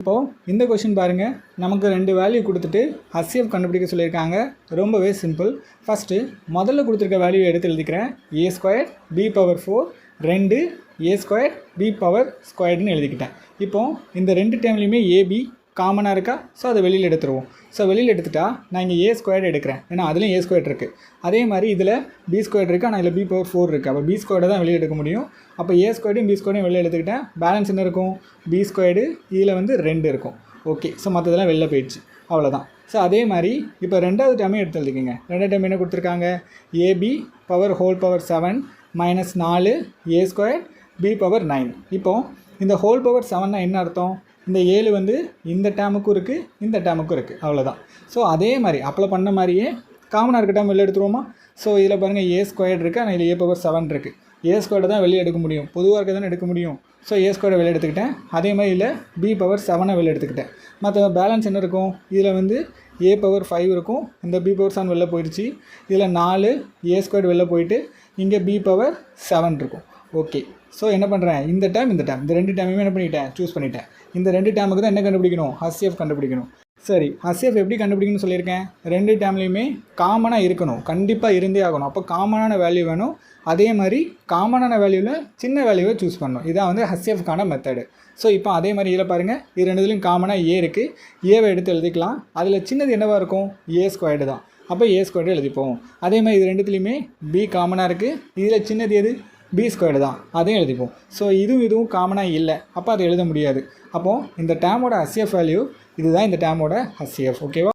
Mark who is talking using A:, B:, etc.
A: இப்போது இந்த கொஷின் பாருங்கள், நமக்கு 2 வேல்யூ கொடுத்துட்டு ஹச்சிஎஃப் கண்டுபிடிக்க சொல்லியிருக்காங்க. ரொம்பவே சிம்பிள். ஃபஸ்ட்டு முதல்ல கொடுத்துருக்க வேல்யூ எடுத்து எழுதிக்கிறேன். a² b⁴ 2 a² b² எழுதிக்கிட்டேன். இப்போது இந்த 2 டேர்ம்லையுமே ஏபி காமனாக இருக்கா? ஸோ அதை வெளியில் எடுத்துருவோம். ஸோ வெளியில் எடுத்துட்டா நான் இங்கே a² எடுக்கிறேன், ஏன்னா அதுலேயும் a² இருக்குது. அதே மாதிரி இதில் b² இருக்குது, ஆனால் இதில் b⁴ இருக்குது. அப்போ b² தான் வெளியில் எடுக்க முடியும். அப்போ a² b² வெளியில் எடுத்துக்கிட்டேன். பேலன்ஸ் என்ன இருக்கும்? b², இதில் 2 இருக்கும். ஓகே, ஸோ மற்றதெல்லாம் வெளில போயிடுச்சு, அவ்வளோதான். ஸோ அதே மாதிரி இப்போ 2வது டேர்மே எடுத்து எழுதிக்கிங்க. 2வது டேர்ம் என்ன கொடுத்துருக்காங்க? ab⁴ (7) -4 a² b⁴ 9. இப்போது இந்த ஹோல் பவர் 7 என்ன அர்த்தம்? இந்த 7 இந்த டேமுக்கும் இருக்குது, இந்த டேமுக்கும் இருக்குது, அவ்வளோதான். ஸோ அதே மாதிரி அப்ளை பண்ண மாதிரியே காமனாக இருக்க டேம் வெளில எடுத்துருவோமா? ஸோ இதில் பாருங்கள் a² இருக்குது, ஆனால் இதில் a⁴ இருக்குது. a² தான் வெளியே எடுக்க முடியும், பொதுவாக இருக்க தானே எடுக்க முடியும். ஸோ a² வெளியே எடுத்துக்கிட்டேன். அதே மாதிரி இதில் b⁴ வெளியே எடுத்துக்கிட்டேன். மற்ற பேலன்ஸ் என்ன இருக்கும்? இதில் a⁴ இருக்கும், இந்த b⁴ வெளில போயிடுச்சு. இதில் 4 a² வெளில போயிட்டு இங்கே b⁴ இருக்கும். ஓகே, ஸோ என்ன பண்ணுறேன்? இந்த டேம் இந்த 2 டேமையுமே என்ன பண்ணிட்டேன்? சூஸ் பண்ணிட்டேன். இந்த 2 டேமுக்கு தான் என்ன கண்டுபிடிக்கணும்? ஹச்சிஎஃப் கண்டுபிடிக்கணும். சரி, ஹச்சிஎஃப் எப்படி கண்டுபிடிக்கணும்னு சொல்லியிருக்கேன். 2 டேம்லையுமே காமனாக இருக்கணும், கண்டிப்பாக இருந்தே ஆகணும். அப்போ காமனான வேல்யூ வேணும். அதே மாதிரி காமனான வேல்யூவில் சின்ன வேல்யூவை சூஸ் பண்ணணும். இதான் ஹச்சிஎஃப்கான மெத்தடு. ஸோ இப்போ அதே மாதிரி இதில் பாருங்கள், இது 2லையும் காமனாக ஏ இருக்குது. ஏவை எடுத்து எழுதிக்கலாம். அதில் சின்னது என்னவாக இருக்கும்? a² தான். அப்போ a² எழுதிப்போம். அதே மாதிரி இது 2த்துலேயுமே b காமனாக இருக்குது. இதில் சின்னது எது? b² தான், அதையும் எழுதிப்போம். ஸோ இதுவும் காமனாக இல்லை, அப்போ அதை எழுத முடியாது. அப்போது இந்த டேமோட ஹச்சிஎஃப் வேல்யூ இதுதான், இந்த டேமோட ஹச்சிஎஃப். ஓகேவா?